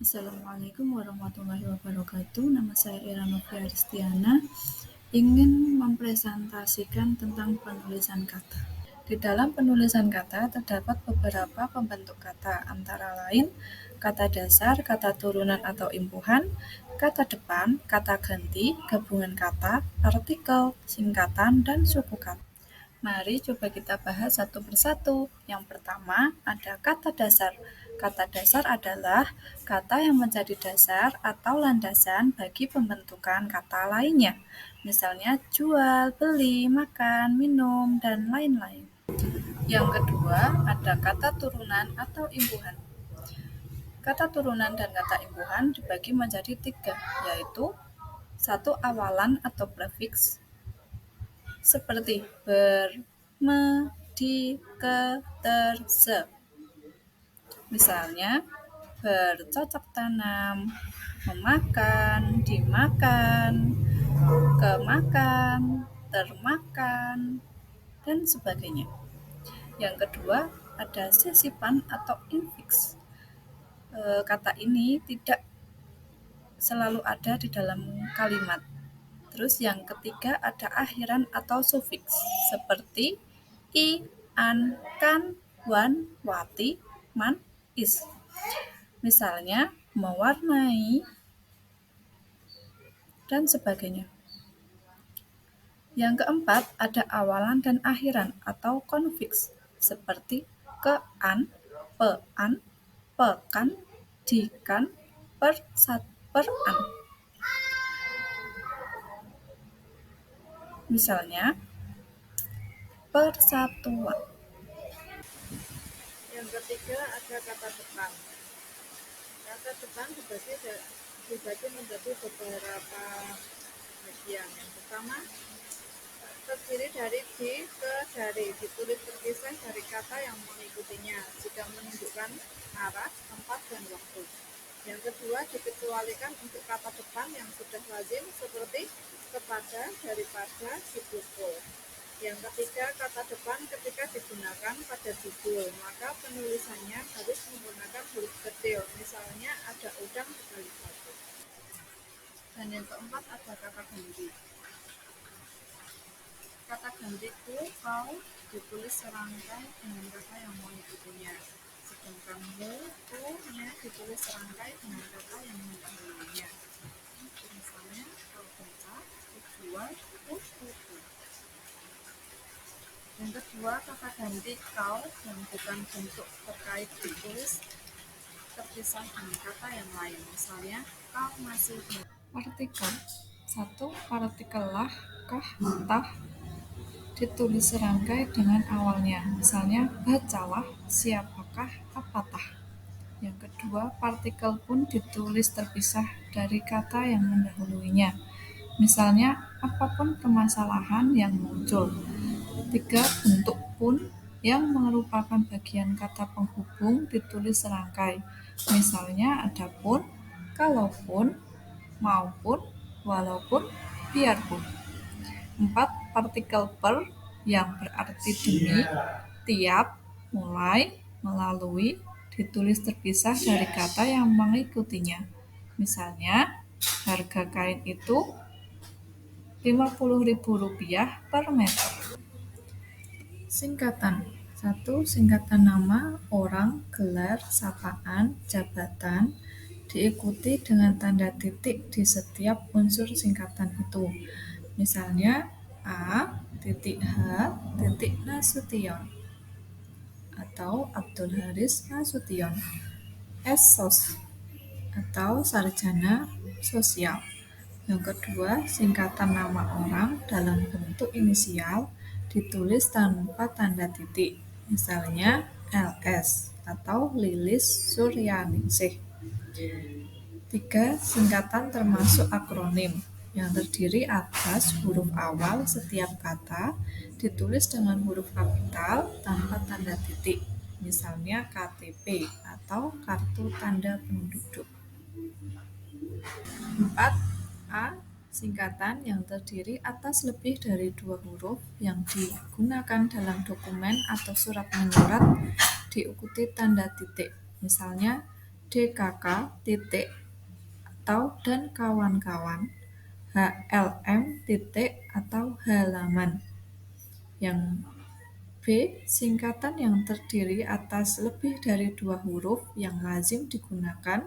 Assalamualaikum warahmatullahi wabarakatuh. Nama saya Ira Novia Aristiana. Ingin mempresentasikan tentang penulisan kata. Di dalam penulisan kata terdapat beberapa pembentuk kata, antara lain kata dasar, kata turunan atau impuhan, kata depan, kata ganti, gabungan kata, artikel, singkatan, dan suku kata. Mari coba kita bahas satu persatu. Yang pertama, ada kata dasar. Kata dasar adalah kata yang menjadi dasar atau landasan bagi pembentukan kata lainnya. Misalnya jual, beli, makan, minum, dan lain-lain. Yang kedua, ada kata turunan atau imbuhan. Kata turunan dan kata imbuhan dibagi menjadi tiga, yaitu satu awalan atau prefiks, seperti ber, me, di, ke, ter, se. Misalnya, bercocok tanam, memakan, dimakan, kemakan, termakan, dan sebagainya. Yang kedua, ada sesipan atau infiks. Kata ini tidak selalu ada di dalam kalimat. Terus yang ketiga ada akhiran atau sufiks seperti i, an, kan, wan, wati, man, is. Misalnya mewarnai dan sebagainya. Yang keempat ada awalan dan akhiran atau konfiks seperti kean, pean, pekan, dikan, peran. Misalnya persatuan. Yang ketiga ada kata depan. Kata depan dibagi menjadi beberapa bagian. Yang pertama, terdiri dari di ke dari, ditulis terpisah dari kata yang mengikutinya jika menunjukkan arah, tempat, dan waktu. Yang kedua, dikecualikan untuk kata depan yang sudah lazim seperti kepada, daripada, dipukul. Yang ketiga, kata depan ketika digunakan pada judul, maka penulisannya harus menggunakan huruf kecil. Misalnya ada udang dibalik batu. Dan yang keempat ada kata ganti. Kata gantiku, kau ditulis serangkai dengan kata yang mengikutinya. Sedangkan mu, ku-nya ditulis serangkai dengan kata yang mendahulunya. Misalnya, kau baca, ku jual, ku tuku. Yang kedua, kata ganti kau yang bukan bentuk terkait ditulis terpisah dengan kata yang lain. Misalnya, kau masih artikel. Satu, artikel lah, kah, tah, ditulis serangkai dengan awalnya. Misalnya, bacalah, siapakah, apatah. Yang kedua, partikel pun ditulis terpisah dari kata yang mendahuluinya. Misalnya, apapun permasalahan yang muncul. Tiga, bentuk pun yang merupakan bagian kata penghubung ditulis serangkai. Misalnya, adapun, kalaupun, maupun, walaupun, biarpun. 4. Partikel per yang berarti demi, tiap, mulai, melalui, ditulis terpisah dari kata yang mengikutinya. Misalnya, harga kain itu Rp50.000 per meter. Singkatan. 1. Singkatan nama, orang, gelar, sapaan, jabatan, diikuti dengan tanda titik di setiap unsur singkatan itu. Misalnya A, titik H, titik Nasution atau Abdul Haris Nasution, SOS atau Sarjana Sosial. Yang kedua, singkatan nama orang dalam bentuk inisial ditulis tanpa tanda titik. Misalnya LS atau Lilis Suryaningsih. 3. Singkatan termasuk akronim yang terdiri atas huruf awal setiap kata ditulis dengan huruf kapital tanpa tanda titik. Misalnya KTP atau Kartu Tanda Penduduk. 4. A. Singkatan yang terdiri atas lebih dari 2 huruf yang digunakan dalam dokumen atau surat menyurat diikuti tanda titik. Misalnya DKK titik atau dan kawan-kawan, HLM titik atau halaman. Yang B, singkatan yang terdiri atas lebih dari 2 huruf yang lazim digunakan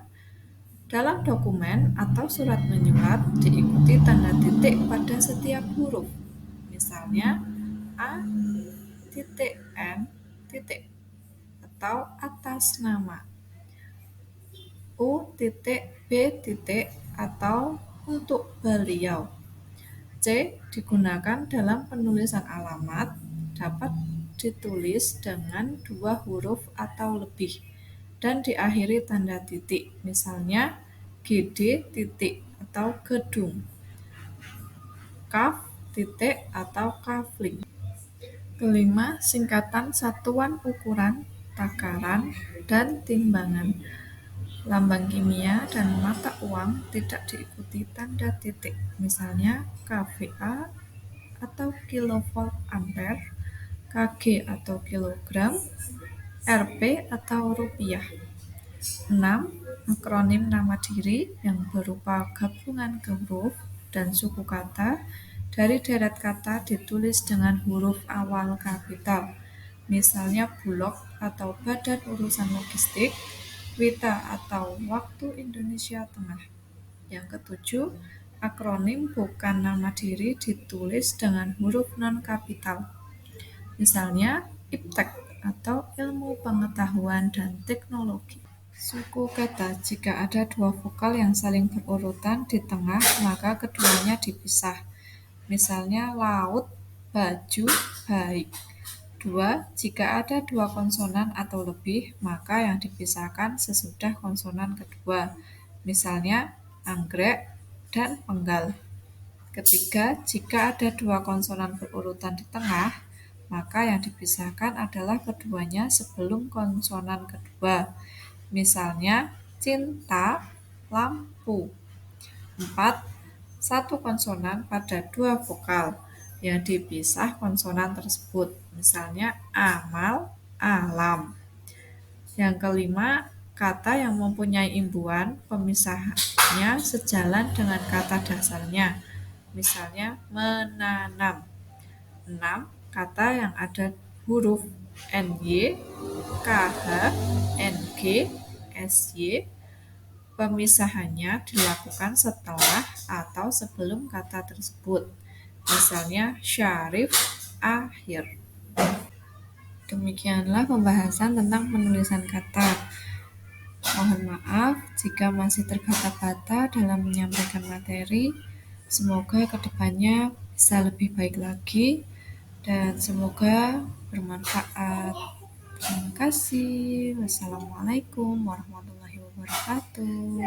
dalam dokumen atau surat menyurat diikuti tanda titik pada setiap huruf. Misalnya A titik N titik atau atas nama, U titik B titik atau untuk beliau. C digunakan dalam penulisan alamat, dapat ditulis dengan 2 huruf atau lebih dan diakhiri tanda titik, misalnya GD titik atau gedung, Kaf titik atau kafling. Kelima, singkatan satuan ukuran, takaran, dan timbangan. Lambang kimia dan mata uang tidak diikuti tanda titik, misalnya kVA atau kilovolt ampere, kg atau kilogram, Rp atau rupiah. 6. Akronim nama diri yang berupa gabungan huruf dan suku kata dari deret kata ditulis dengan huruf awal kapital, misalnya Bulog atau Badan Urusan Logistik, WITA atau Waktu Indonesia Tengah. Yang ketujuh, akronim bukan nama diri ditulis dengan huruf non-kapital, misalnya IPTEK atau Ilmu Pengetahuan dan Teknologi. Suku kata, jika ada 2 vokal yang saling berurutan di tengah, maka keduanya dipisah. Misalnya laut, baju, baik. 2. Jika ada 2 konsonan atau lebih, maka yang dipisahkan sesudah konsonan kedua. Misalnya anggrek dan penggal. Ketiga, jika ada 2 konsonan berurutan di tengah, maka yang dipisahkan adalah keduanya sebelum konsonan kedua. Misalnya cinta, lampu. 4. Satu konsonan pada 2 vokal yang dipisah konsonan tersebut, misalnya amal, alam. Yang kelima, kata yang mempunyai imbuhan pemisahannya sejalan dengan kata dasarnya, misalnya menanam. 6. Kata yang ada huruf NY, KH, NG, SY, pemisahannya dilakukan setelah atau sebelum kata tersebut, misalnya Syarif, akhir. Demikianlah pembahasan tentang penulisan kata. Mohon maaf jika masih terbata-bata dalam menyampaikan materi. Semoga kedepannya bisa lebih baik lagi dan semoga bermanfaat. Terima kasih. Wassalamualaikum warahmatullahi wabarakatuh.